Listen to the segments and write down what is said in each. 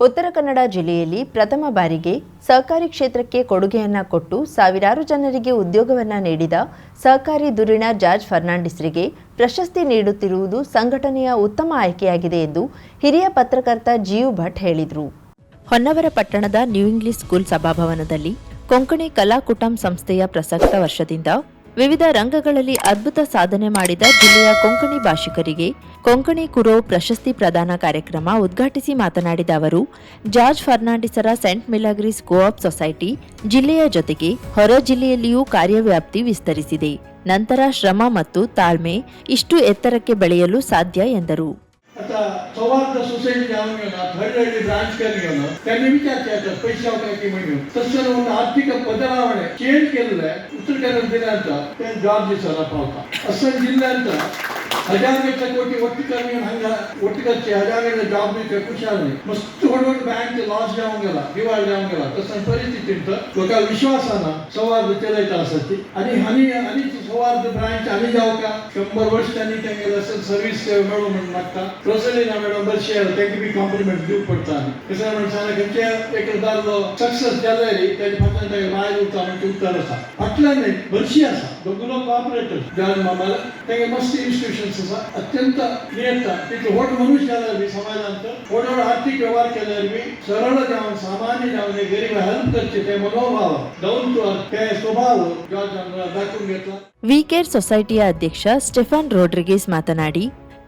ಉತ್ತರ ಕನ್ನಡ ಜಿಲ್ಲೆಯಲ್ಲಿ ಪ್ರಥಮ ಬಾರಿಗೆ ಸಹಕಾರಿ ಕ್ಷೇತ್ರಕ್ಕೆ ಕೊಡುಗೆಯನ್ನ ಕೊಟ್ಟು ಸಾವಿರಾರು ಜನರಿಗೆ ಉದ್ಯೋಗವನ್ನ ನೀಡಿದ ಸಹಕಾರಿ ಧುರೀಣ ಜಾರ್ಜ್ ಫರ್ನಾಂಡಿಸ್ರಿಗೆ ಪ್ರಶಸ್ತಿ ನೀಡುತ್ತಿರುವುದು ಸಂಘಟನೆಯ ಉತ್ತಮ ಆಯ್ಕೆಯಾಗಿದೆ ಎಂದು ಹಿರಿಯ ಪತ್ರಕರ್ತ ಜಿಯು ಭಟ್ ಹೇಳಿದರು. ಹೊನ್ನವರ ಪಟ್ಟಣದ ನ್ಯೂ ಇಂಗ್ಲಿಷ್ ಸ್ಕೂಲ್ ಸಭಾಭವನದಲ್ಲಿ ಕೊಂಕಣಿ ಕಲಾ ಕುಟುಂಬ ಸಂಸ್ಥೆಯ ಪ್ರಸಕ್ತ ವರ್ಷದಿಂದ ವಿವಿಧ ರಂಗಗಳಲ್ಲಿ ಅದ್ಭುತ ಸಾಧನೆ ಮಾಡಿದ ಜಿಲ್ಲೆಯ ಕೊಂಕಣಿ ಭಾಷಿಕರಿಗೆ ಕೊಂಕಣಿ ಕುರೋ ಪ್ರಶಸ್ತಿ ಪ್ರದಾನ ಕಾರ್ಯಕ್ರಮ ಉದ್ಘಾಟಿಸಿ ಮಾತನಾಡಿದ ಅವರು, ಜಾರ್ಜ್ ಫರ್ನಾಂಡಿಸರ ಸೆಂಟ್ ಮಿಲಾಗ್ರಿಸ್ ಕೋಆಪ್ ಸೊಸೈಟಿ ಜಿಲ್ಲೆಯ ಜೊತೆಗೆ ಹೊರ ಜಿಲ್ಲೆಯಲ್ಲಿಯೂ ಕಾರ್ಯವ್ಯಾಪ್ತಿ ವಿಸ್ತರಿಸಿದೆ. ನಂತರ ಶ್ರಮ ಮತ್ತು ತಾಳ್ಮೆ ಇಷ್ಟು ಎತ್ತರಕ್ಕೆ ಬೆಳೆಯಲು ಸಾಧ್ಯ ಎಂದರು. आता सौहार्द सोसायटी जाऊन गेला, हळहळी ब्रांच केली गेलं, त्यांनी विचार केला पैसे की म्हणून तसं ಒಂದು ಆರ್ಥಿಕ ಬದಲಾವಣೆ ಚೇಂಜ್ केलेलं आहे. उत्तर कन्नड जिल्ह्याचा ते जॉब दिसायला पावता असं जिल्ह्यांचा हजाराच्या कोटी ಒಟ್ಟಿಗೆ ಒಟ್ಟಿಗೆ हजाराच्या जॉब दिसते खुशाली मस्त ಹೊಡವड ಬ್ಯಾಂಕ್ लॉस जाऊन गेला, दिवाळ जाऊन गेला. तसं परिस्थितीत लोका विश्वासानं सौहार्द केलायचं असते आणि सौहार्द ब्रांच आम्ही जाऊ का 100 वर्ष त्यांनी केलं असं सर्व्हिस मिळू म्हणून मागता रोसलीना मॅडम बरशे त्यांनी बी कॉम्प्लिमेंट देऊ पडतात. कसं म्हणताना कंचे एक दारलो सक्सेस झालंय त्याची फक्त माय होता म्हणजे उत्तर असा फाटला नाही बरशी असा दोघं कॉपरेटर ज्या मामाला ते मस्त इन्स्टिट्यूशन्स असा अत्यंत नियंत्रण तिथे होट मनुष्याला बी समाजांत थोडं आर्थिक व्यवहार केल्यावर बी सरळ जाऊन सामान्य जाऊन गरीब हेल्प करते ते मनोभाव डाऊन टू अर्थ ते स्वभाव दाखवून घेतला. ವಿ ಕೇರ್ ಸೊಸೈಟಿಯ ಅಧ್ಯಕ್ಷ ಸ್ಟೆಫಾನ್ ರೋಡ್ರಿಗೇಸ್ ಮಾತನಾಡಿ,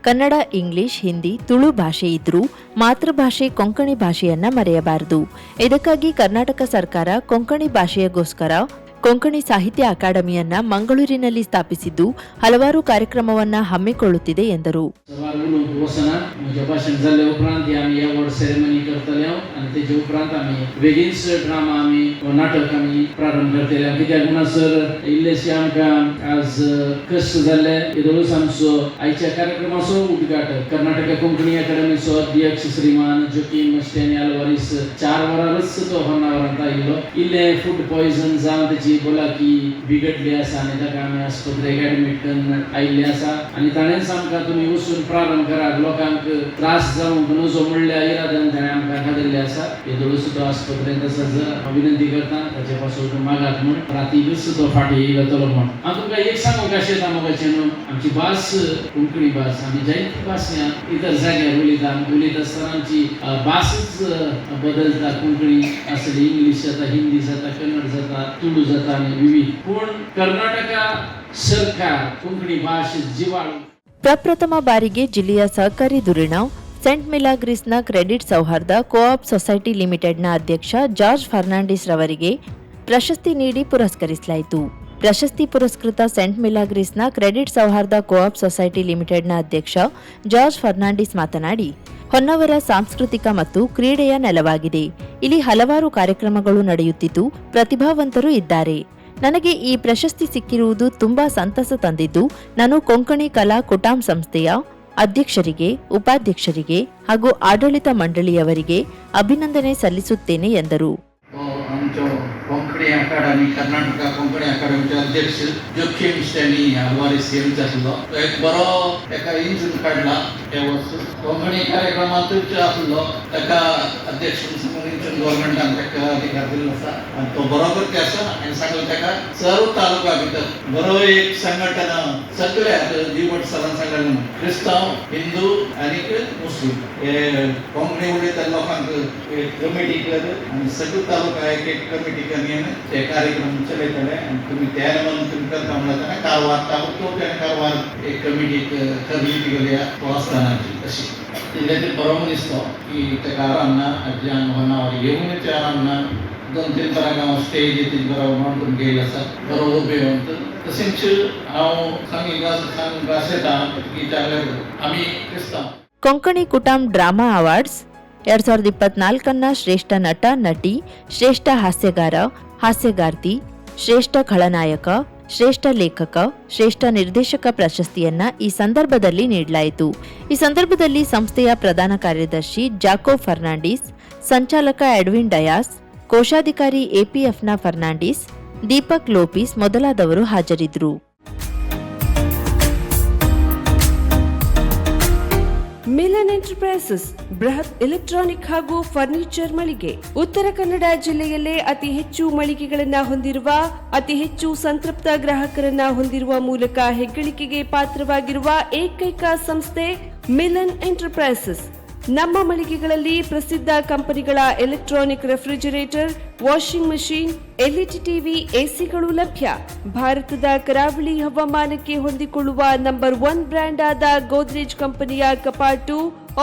ಕನ್ನಡ, ಇಂಗ್ಲಿಷ್, ಹಿಂದಿ, ತುಳು ಭಾಷೆ ಇದ್ರೂ ಮಾತೃಭಾಷೆ ಕೊಂಕಣಿ ಭಾಷೆಯನ್ನ ಮರೆಯಬಾರದು. ಇದಕ್ಕಾಗಿ ಕರ್ನಾಟಕ ಸರ್ಕಾರ ಕೊಂಕಣಿ ಭಾಷೆಯಗೋಸ್ಕರ ಕೊಂಕಣಿ ಸಾಹಿತ್ಯ ಅಕಾಡೆಮಿಯನ್ನ ಮಂಗಳೂರಿನಲ್ಲಿ ಸ್ಥಾಪಿಸಿದ್ದು ಹಲವಾರು ಕಾರ್ಯಕ್ರಮವನ್ನ ಹಮ್ಮಿಕೊಳ್ಳುತ್ತಿದೆ ಎಂದರು. कर्नाटक कोंकणी अकाडेमीचो अध्यक्ष श्रीमान जोकीम मस्टेनी आल्वारीस 4 वरांच तो होन्नावरांत आयिल्लो. इल्ले फूड पॉयझन जावन त्याची बोलाकी बिगडली आसा आनी ताका आमी आस्पत्रेक एडमीट करून आयिल्ले आसा आनी ताणें आमकां तुमी वचून प्रारंभ करात, लोकांक त्रास जावंक नजो म्हणल्या इराद्यान ताणें आमकां खादिल्ले आसा. येदोळूच सुद्दां आस्पत्रेंत आसा जर विनंती करता ताचे पासून मागात म्हूण राती दीस तो फाटी येतलो म्हूण. हांव तुमकां एक सांगूंक आशेता मोगाचें न्हू, आमची भास कोंकणी भास आमी जायते भाशा इतर जाग्यार उलयता आसतना आमची भासच बदलता. कोंकणी आसली, इंग्लीश जाता, हिंदी जाता, कन्नड जाता, तुळू जाता आनी विविध. पूण कर्नाटक ಸರ್ಕಾರ ಕೊಂಕಣಿ ಭಾಷೆ ಜೀವಾಳು. ಪ್ರಪ್ರಥಮ ಬಾರಿಗೆ ಜಿಲ್ಲೆಯ ಸಹಕಾರಿ ಧುರೀಣ ಸೆಂಟ್ ಮಿಲಾಗ್ರಿಸ್ನ ಕ್ರೆಡಿಟ್ ಸೌಹಾರ್ದ ಕೋಆಪ್ ಸೊಸೈಟಿ ಲಿಮಿಟೆಡ್ನ ಅಧ್ಯಕ್ಷ ಜಾರ್ಜ್ ಫರ್ನಾಂಡಿಸ್ ರವರಿಗೆ ಪ್ರಶಸ್ತಿ ನೀಡಿ ಪುರಸ್ಕರಿಸಲಾಯಿತು. ಪ್ರಶಸ್ತಿ ಪುರಸ್ಕೃತ ಸೆಂಟ್ ಮಿಲಾಗ್ರಿಸ್ನ ಕ್ರೆಡಿಟ್ ಸೌಹಾರ್ದ ಕೋಆಪ್ ಸೊಸೈಟಿ ಲಿಮಿಟೆಡ್ನ ಅಧ್ಯಕ್ಷ ಜಾರ್ಜ್ ಫರ್ನಾಂಡಿಸ್ ಮಾತನಾಡಿ, ಹೊನ್ನವರ ಸಾಂಸ್ಕೃತಿಕ ಮತ್ತು ಕ್ರೀಡೆಯ ನೆಲವಾಗಿದೆ. ಇಲ್ಲಿ ಹಲವಾರು ಕಾರ್ಯಕ್ರಮಗಳು ನಡೆಯುತ್ತಿದ್ದು ಪ್ರತಿಭಾವಂತರು ಇದ್ದಾರೆ. ನನಗೆ ಈ ಪ್ರಶಸ್ತಿ ಸಿಕ್ಕಿರುವುದು ತುಂಬಾ ಸಂತಸ ತಂದಿದ್ದು ನಾನು ಕೊಂಕಣಿ ಕಲಾ ಕುಟುಂಬ ಸಂಸ್ಥೆಯ ಅಧ್ಯಕ್ಷರಿಗೆ, ಉಪಾಧ್ಯಕ್ಷರಿಗೆ ಹಾಗೂ ಆಡಳಿತ ಮಂಡಳಿಯವರಿಗೆ ಅಭಿನಂದನೆ ಸಲ್ಲಿಸುತ್ತೇನೆ ಎಂದರು. कोंकणी अकादमी कर्नाटक कोंकणी अकादमीचे अध्यक्ष जोखीम स्टॅनी आल्वारीस यांचा आसलो. तो एक बरो एका इंजून काढला त्या वर्स कोंकणी कार्यक्रमांतूच आसलो. ताका अध्यक्ष इंजून गव्हर्नमेंटान ताका अधिकार दिल्लो आसा आनी तो बरोबर ते आसा. आनी सांगलें ताका सर्व तालुका भितर बरो एक संघटन सगळ्या जीवट सरान सांगलें क्रिस्तांव, हिंदू आनी मुस्लीम हे कोंकणी उलयता लोकांक कमिटी कर आनी सगळे तालुका एक कमिटी ते कार्यक्रम चलयतले आनी तुमी त्या नंबर तुमी करता म्हणटा कारवार तालुको आनी कारवार एक कमिटी ठरली गेल्या तो आसतना अशी तिथे बरो मनीस तो की ताका आराम ना अज्यान होनावर येवनच आराम ना 2-3 तरां स्टेज येते बरो मांडून गेले आसा बरो उबे तशेंच हांव सांगूंक आशेता की जाल्यार आमी क्रिस्तांव. ಕೊಂಕಣಿ ಕುಟುಂಬ ಡ್ರಾಮಾ ಅವಾರ್ಡ್ಸ್ 2024ನ ಶ್ರೇಷ್ಠ ನಟ, ನಟಿ, ಶ್ರೇಷ್ಠ ಹಾಸ್ಯಗಾರ, ಹಾಸ್ಯಗಾರ್ತಿ, ಶ್ರೇಷ್ಠ ಖಳನಾಯಕ, ಶ್ರೇಷ್ಠ ಲೇಖಕ, ಶ್ರೇಷ್ಠ ನಿರ್ದೇಶಕ ಪ್ರಶಸ್ತಿಯನ್ನ ಈ ಸಂದರ್ಭದಲ್ಲಿ ನೀಡಲಾಯಿತು. ಈ ಸಂದರ್ಭದಲ್ಲಿ ಸಂಸ್ಥೆಯ ಪ್ರಧಾನ ಕಾರ್ಯದರ್ಶಿ ಜಾಕೋ ಫರ್ನಾಂಡಿಸ್, ಸಂಚಾಲಕ ಎಡ್ವಿನ್ ಡಯಾಸ್, ಕೋಶಾಧಿಕಾರಿ ಎಪಿಎಫ್ನ ಫರ್ನಾಂಡಿಸ್, ದೀಪಕ್ ಲೋಪಿಸ್ ಮೊದಲಾದವರು ಹಾಜರಿದ್ದರು. ಮಿಲನ್ ಎಂಟರ್ಪ್ರೈಸಸ್ ಬೃಹತ್ ಎಲೆಕ್ಟ್ರಾನಿಕ್ ಹಾಗೂ ಫರ್ನಿಚರ್ ಮಳಿಗೆ. ಉತ್ತರ ಕನ್ನಡ ಜಿಲ್ಲೆಯಲ್ಲೇ ಅತಿ ಹೆಚ್ಚು ಮಳಿಗೆಗಳನ್ನ ಹೊಂದಿರುವ, ಅತಿ ಹೆಚ್ಚು ಸಂತೃಪ್ತ ಗ್ರಾಹಕರನ್ನ ಹೊಂದಿರುವ ಮೂಲಕ ಹೆಗ್ಗಳಿಕೆಗೆ ಪಾತ್ರವಾಗಿರುವ ಏಕೈಕ ಸಂಸ್ಥೆ ಮಿಲನ್ ಎಂಟರ್ಪ್ರೈಸಸ್. ನಮ್ಮ ಮಳಿಗೆಗಳಲ್ಲಿ ಪ್ರಸಿದ್ಧ ಕಂಪನಿಗಳ electronic refrigerator, washing machine, LED TV, ಎಸಿಗಳು ಲಭ್ಯ. ಭಾರತದ ಕರಾವಳಿ ಹವಾಮಾನಕ್ಕೆ ಹೊಂದಿಕೊಳ್ಳುವ ನಂಬರ್ 1 ಬ್ರ್ಯಾಂಡ್ ಆದ ಗೋದ್ರೇಜ್ ಕಂಪನಿಯ ಕಪಾಟು,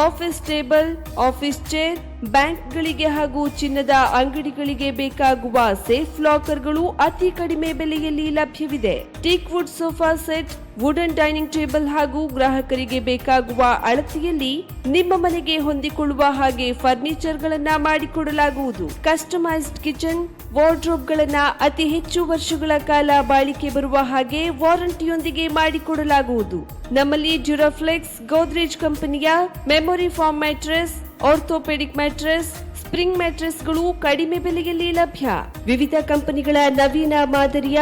ಆಫೀಸ್ ಟೇಬಲ್, ಆಫೀಸ್ ಚೇರ್, ಬ್ಯಾಂಕ್ಗಳಿಗೆ ಹಾಗೂ ಚಿನ್ನದ ಅಂಗಡಿಗಳಿಗೆ ಬೇಕಾಗುವ ಸೇಫ್ ಲಾಕರ್ಗಳು ಅತಿ ಕಡಿಮೆ ಬೆಲೆಯಲ್ಲಿ ಲಭ್ಯವಿದೆ. Teak wood sofa set, wooden dining table ಹಾಗೂ ಗ್ರಾಹಕರಿಗೆ ಬೇಕಾಗುವ ಅಳತೆಯಲ್ಲಿ ನಿಮ್ಮ ಮನೆಗೆ ಹೊಂದಿಕೊಳ್ಳುವ ಹಾಗೆ ಫರ್ನಿಚರ್ ಗಳನ್ನ ಮಾಡಿಕೊಡಲಾಗುವುದು. ಕಸ್ಟಮೈಸ್ಡ್ ಕಿಚನ್, ವಾರ್ಡ್ರೋಬ್ ಗಳನ್ನ ಅತಿ ಹೆಚ್ಚು ವರ್ಷಗಳ ಕಾಲ ಬಾಳಿಕೆ ಬರುವ ಹಾಗೆ ವಾರಂಟಿಯೊಂದಿಗೆ ಮಾಡಿಕೊಡಲಾಗುವುದು. ನಮ್ಮಲ್ಲಿ ಡ್ಯೂರಾಫ್ಲೆಕ್ಸ್, ಗೋದ್ರೇಜ್ ಕಂಪನಿಯ memory foam mattress, orthopaedic mattress, spring ಮ್ಯಾಟ್ರೆಸ್ಗಳು ಕಡಿಮೆ ಬೆಲೆಯಲ್ಲಿ ಲಭ್ಯ. ವಿವಿಧ ಕಂಪನಿಗಳ ನವೀನ ಮಾದರಿಯ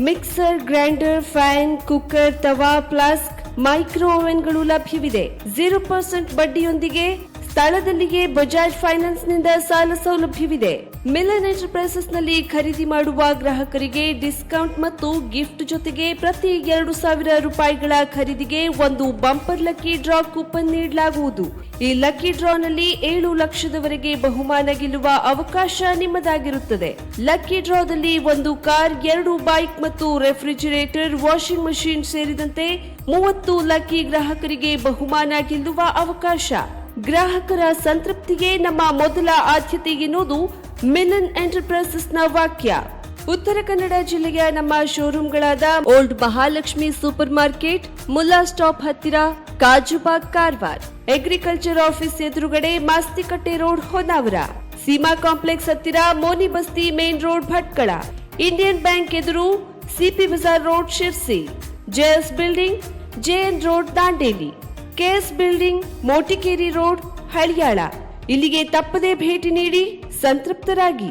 ಮಿಕ್ಸರ್, ಗ್ರೈಂಡರ್, ಫ್ಯಾನ್, ಕುಕ್ಕರ್, ತವಾ, ಫ್ಲಾಸ್ಕ್, ಮೈಕ್ರೋ ಓವೆನ್ಗಳು ಲಭ್ಯವಿದೆ. 0% ಬಡ್ಡಿಯೊಂದಿಗೆ ಸ್ಥಳದಲ್ಲಿಯೇ ಬಜಾಜ್ ಫೈನಾನ್ಸ್ ನಿಂದ ಸಾಲ ಸೌಲಭ್ಯವಿದೆ. ಮಿಲನ್ ಎಂಟರ್ಪ್ರೈಸಸ್ ನಲ್ಲಿ ಖರೀದಿ ಮಾಡುವ ಗ್ರಾಹಕರಿಗೆ ಡಿಸ್ಕೌಂಟ್ ಮತ್ತು ಗಿಫ್ಟ್ ಜೊತೆಗೆ ಪ್ರತಿ 2,000 ರೂಪಾಯಿಗಳ ಖರೀದಿಗೆ ಒಂದು ಬಂಪರ್ ಲಕ್ಕಿ ಡ್ರಾ ಕೂಪನ್ ನೀಡಲಾಗುವುದು. ಈ ಲಕ್ಕಿ ಡ್ರಾನಲ್ಲಿ 7 ಲಕ್ಷದವರೆಗೆ ಬಹುಮಾನ ಗೆಲ್ಲುವ ಅವಕಾಶ ನಿಮ್ಮದಾಗಿರುತ್ತದೆ. ಲಕ್ಕಿ ಡ್ರಾದಲ್ಲಿ 1 ಕಾರ್, 2 ಬೈಕ್ ಮತ್ತು ರೆಫ್ರಿಜರೇಟರ್, ವಾಷಿಂಗ್ ಮಷೀನ್ ಸೇರಿದಂತೆ 30 ಲಕ್ಕಿ ಗ್ರಾಹಕರಿಗೆ ಬಹುಮಾನ ಗೆಲ್ಲುವ ಅವಕಾಶ. ಗ್ರಾಹಕರ ಸಂತೃಪ್ತಿಗೆ ನಮ್ಮ ಮೊದಲ ಆದ್ಯತೆ ಎನ್ನುವುದು ಮಿಲನ್ ಎಂಟರ್ಪ್ರೈಸಸ್ ನ ವಾಕ್ಯ. ಉತ್ತರ ಕನ್ನಡ ಜಿಲ್ಲೆಯ ನಮ್ಮ ಶೋರೂಮ್ಗಳಾದ old Mahalakshmi super market, Mulla stop ಹತ್ತಿರ, ಕಾಜುಬಾಗ್, ಕಾರವಾರ, ಅಗ್ರಿಕಲ್ಚರ್ ಆಫೀಸ್ ಎದುರುಗಡೆ, ಮಾಸ್ತಿಕಟ್ಟೆ ರೋಡ್, ಹೊನ್ನಾವರ, ಸೀಮಾ ಕಾಂಪ್ಲೆಕ್ಸ್ ಹತ್ತಿರ, Moni Basti main road, Bhatkal, Indian bank ಎದುರು, CP bazaar road, Sirsi, JS building, JN road, Dandeli, KS building, Motikeri road, Haliyal. ಇಲ್ಲಿಗೆ ತಪ್ಪದೇ ಭೇಟಿ ನೀಡಿ ಸಂತೃಪ್ತರಾಗಿ.